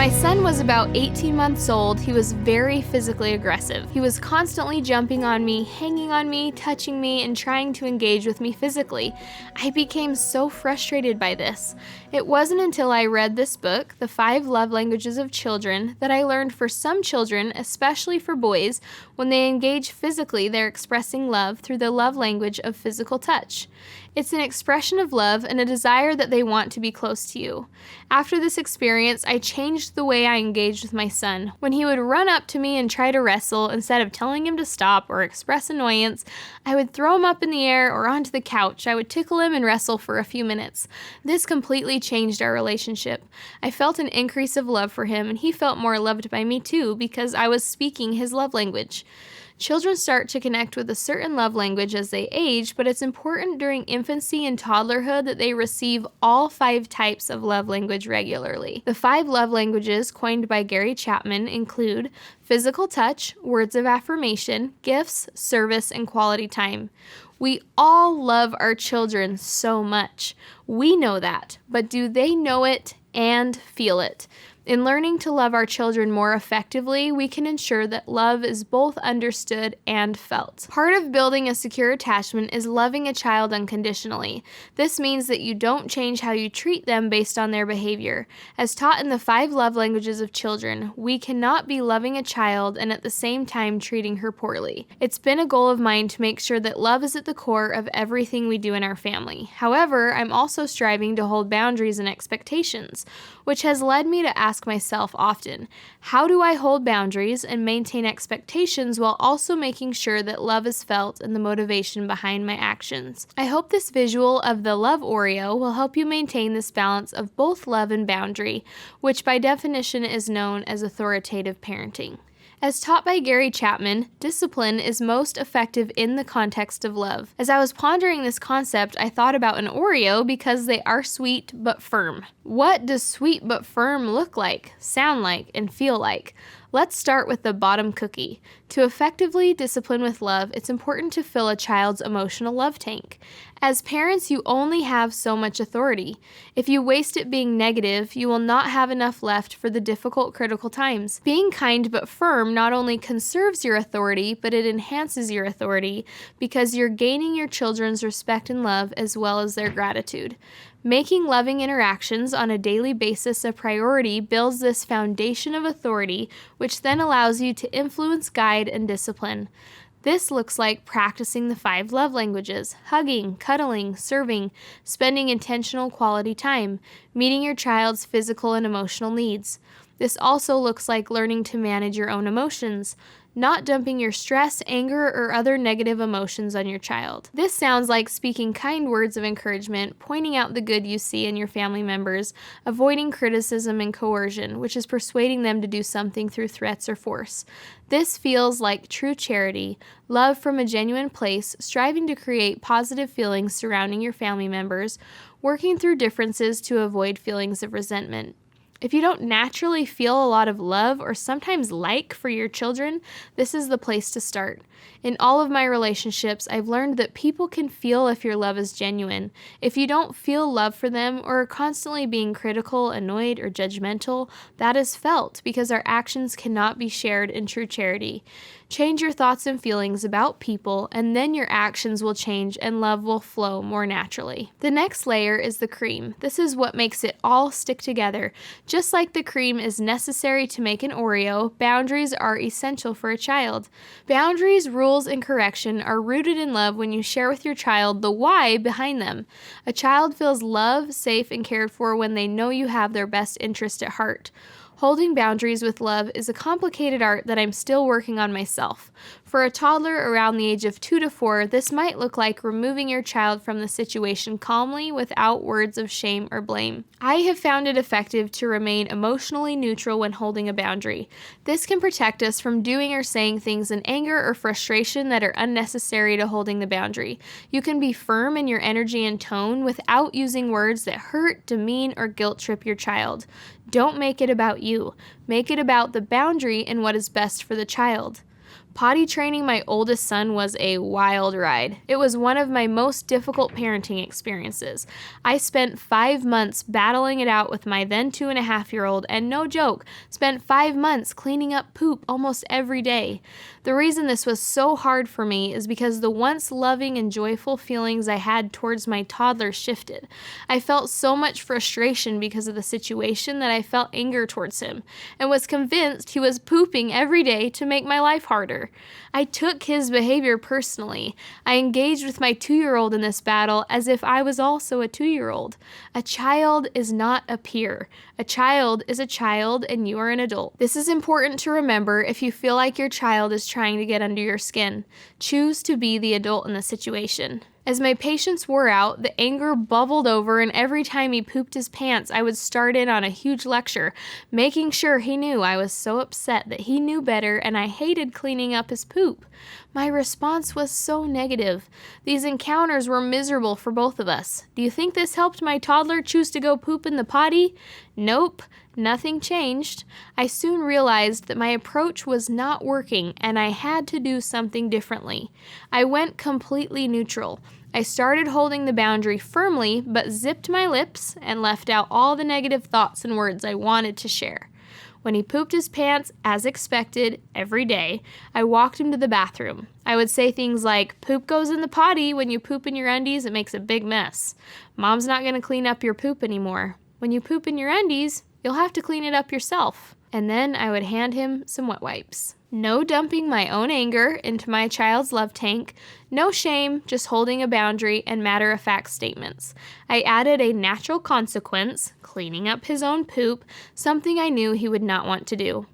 my son was about 18 months old, he was very physically aggressive. He was constantly jumping on me, hanging on me, touching me, and trying to engage with me physically. I became so frustrated by this. It wasn't until I read this book, The 5 Love Languages of Children, that I learned for some children, especially for boys, when they engage physically, they're expressing love through the love language of physical touch. It's an expression of love and a desire that they want to be close to you. After this experience, I changed the way I engaged with my son. When he would run up to me and try to wrestle, instead of telling him to stop or express annoyance, I would throw him up in the air or onto the couch. I would tickle him and wrestle for a few minutes. This completely changed our relationship. I felt an increase of love for him, and he felt more loved by me too because I was speaking his love language. Children start to connect with a certain love language as they age, but it's important during infancy and toddlerhood that they receive all 5 types of love language regularly. The 5 love languages coined by Gary Chapman include physical touch, words of affirmation, gifts, service, and quality time. We all love our children so much. We know that, but do they know it and feel it? In learning to love our children more effectively, we can ensure that love is both understood and felt. Part of building a secure attachment is loving a child unconditionally. This means that you don't change how you treat them based on their behavior. As taught in the 5 love languages of children, we cannot be loving a child and at the same time treating her poorly. It's been a goal of mine to make sure that love is at the core of everything we do in our family. However, I'm also striving to hold boundaries and expectations, which has led me to ask myself often, how do I hold boundaries and maintain expectations while also making sure that love is felt and the motivation behind my actions? I hope this visual of the love Oreo will help you maintain this balance of both love and boundary, which by definition is known as authoritative parenting. As taught by Gary Chapman, discipline is most effective in the context of love. As I was pondering this concept, I thought about an Oreo because they are sweet but firm. What does sweet but firm look like, sound like, and feel like? Let's start with the bottom cookie. To effectively discipline with love, it's important to fill a child's emotional love tank. As parents, you only have so much authority. If you waste it being negative, you will not have enough left for the difficult, critical times. Being kind but firm not only conserves your authority, but it enhances your authority because you're gaining your children's respect and love as well as their gratitude. Making loving interactions on a daily basis a priority builds this foundation of authority, which then allows you to influence, guide, and discipline. This looks like practicing the 5 love languages: hugging, cuddling, serving, spending intentional quality time, meeting your child's physical and emotional needs. This also looks like learning to manage your own emotions, not dumping your stress, anger, or other negative emotions on your child. This sounds like speaking kind words of encouragement, pointing out the good you see in your family members, avoiding criticism and coercion, which is persuading them to do something through threats or force. This feels like true charity, love from a genuine place, striving to create positive feelings surrounding your family members, working through differences to avoid feelings of resentment. If you don't naturally feel a lot of love or sometimes like for your children, this is the place to start. In all of my relationships, I've learned that people can feel if your love is genuine. If you don't feel love for them or are constantly being critical, annoyed, or judgmental, that is felt because our actions cannot be shared in true charity. Change your thoughts and feelings about people, and then your actions will change and love will flow more naturally. The next layer is the cream. This is what makes it all stick together. Just like the cream is necessary to make an Oreo, boundaries are essential for a child. Boundaries, rules, and correction are rooted in love when you share with your child the why behind them. A child feels loved, safe, and cared for when they know you have their best interest at heart. Holding boundaries with love is a complicated art that I'm still working on myself. For a toddler around the age of 2 to 4, this might look like removing your child from the situation calmly without words of shame or blame. I have found it effective to remain emotionally neutral when holding a boundary. This can protect us from doing or saying things in anger or frustration that are unnecessary to holding the boundary. You can be firm in your energy and tone without using words that hurt, demean, or guilt trip your child. Don't make it about you. Make it about the boundary and what is best for the child. Potty training my oldest son was a wild ride. It was one of my most difficult parenting experiences. I spent 5 months battling it out with my then 2.5-year-old, and no joke, spent 5 months cleaning up poop almost every day. The reason this was so hard for me is because the once loving and joyful feelings I had towards my toddler shifted. I felt so much frustration because of the situation that I felt anger towards him, and was convinced he was pooping every day to make my life harder. I took his behavior personally. I engaged with my 2-year-old in this battle as if I was also a 2-year-old. A child is not a peer. A child is a child and you are an adult. This is important to remember if you feel like your child is trying to get under your skin. Choose to be the adult in the situation. As my patience wore out, the anger bubbled over, and every time he pooped his pants, I would start in on a huge lecture, making sure he knew I was so upset that he knew better and I hated cleaning up his poop. My response was so negative. These encounters were miserable for both of us. Do you think this helped my toddler choose to go poop in the potty? Nope. Nothing changed. I soon realized that my approach was not working and I had to do something differently. I went completely neutral. I started holding the boundary firmly, but zipped my lips and left out all the negative thoughts and words I wanted to share. When he pooped his pants, as expected, every day, I walked him to the bathroom. I would say things like, "Poop goes in the potty. When you poop in your undies, it makes a big mess. Mom's not going to clean up your poop anymore. When you poop in your undies, you'll have to clean it up yourself." And then I would hand him some wet wipes. No dumping my own anger into my child's love tank. No shame, just holding a boundary and matter-of-fact statements. I added a natural consequence, cleaning up his own poop, something I knew he would not want to do.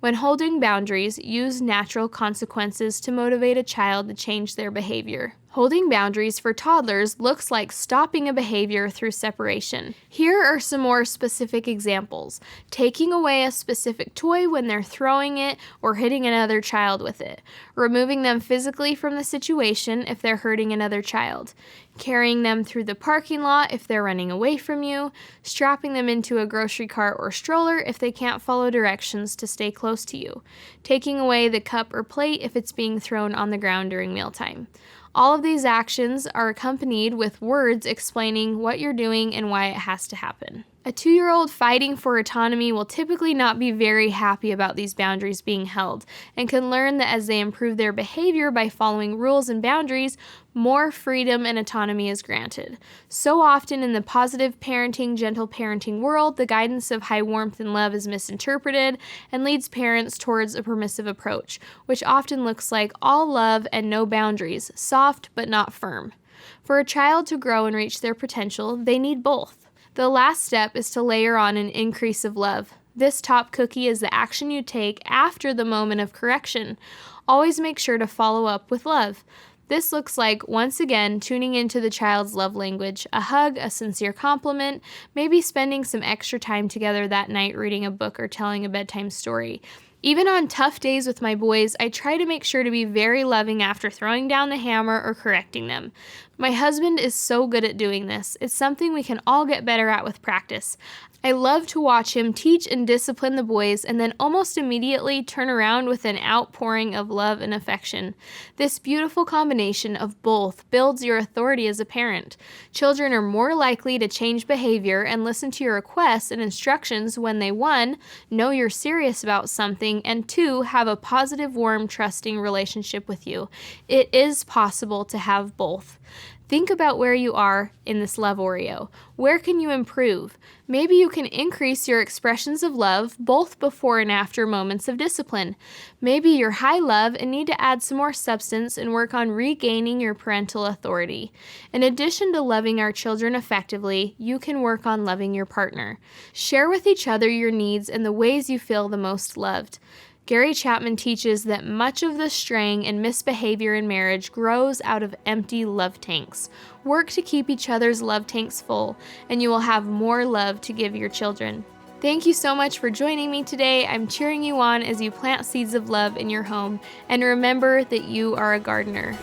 When holding boundaries, use natural consequences to motivate a child to change their behavior. Holding boundaries for toddlers looks like stopping a behavior through separation. Here are some more specific examples. Taking away a specific toy when they're throwing it or hitting another child with it. Removing them physically from the situation if they're hurting another child. Carrying them through the parking lot if they're running away from you. Strapping them into a grocery cart or stroller if they can't follow directions to stay close to you. Taking away the cup or plate if it's being thrown on the ground during mealtime. All of these actions are accompanied with words explaining what you're doing and why it has to happen. A 2-year-old fighting for autonomy will typically not be very happy about these boundaries being held, and can learn that as they improve their behavior by following rules and boundaries, more freedom and autonomy is granted. So often in the positive parenting, gentle parenting world, the guidance of high warmth and love is misinterpreted and leads parents towards a permissive approach, which often looks like all love and no boundaries, soft but not firm. For a child to grow and reach their potential, they need both. The last step is to layer on an increase of love. This top cookie is the action you take after the moment of correction. Always make sure to follow up with love. This looks like, once again, tuning into the child's love language, a hug, a sincere compliment, maybe spending some extra time together that night reading a book or telling a bedtime story. Even on tough days with my boys, I try to make sure to be very loving after throwing down the hammer or correcting them. My husband is so good at doing this. It's something we can all get better at with practice. I love to watch him teach and discipline the boys and then almost immediately turn around with an outpouring of love and affection. This beautiful combination of both builds your authority as a parent. Children are more likely to change behavior and listen to your requests and instructions when they, 1, know you're serious about something, and 2, have a positive, warm, trusting relationship with you. It is possible to have both. Think about where you are in this love Oreo. Where can you improve? Maybe you can increase your expressions of love both before and after moments of discipline. Maybe you're high love and need to add some more substance and work on regaining your parental authority. In addition to loving our children effectively, you can work on loving your partner. Share with each other your needs and the ways you feel the most loved. Gary Chapman teaches that much of the straying and misbehavior in marriage grows out of empty love tanks. Work to keep each other's love tanks full, and you will have more love to give your children. Thank you so much for joining me today. I'm cheering you on as you plant seeds of love in your home, and remember that you are a gardener.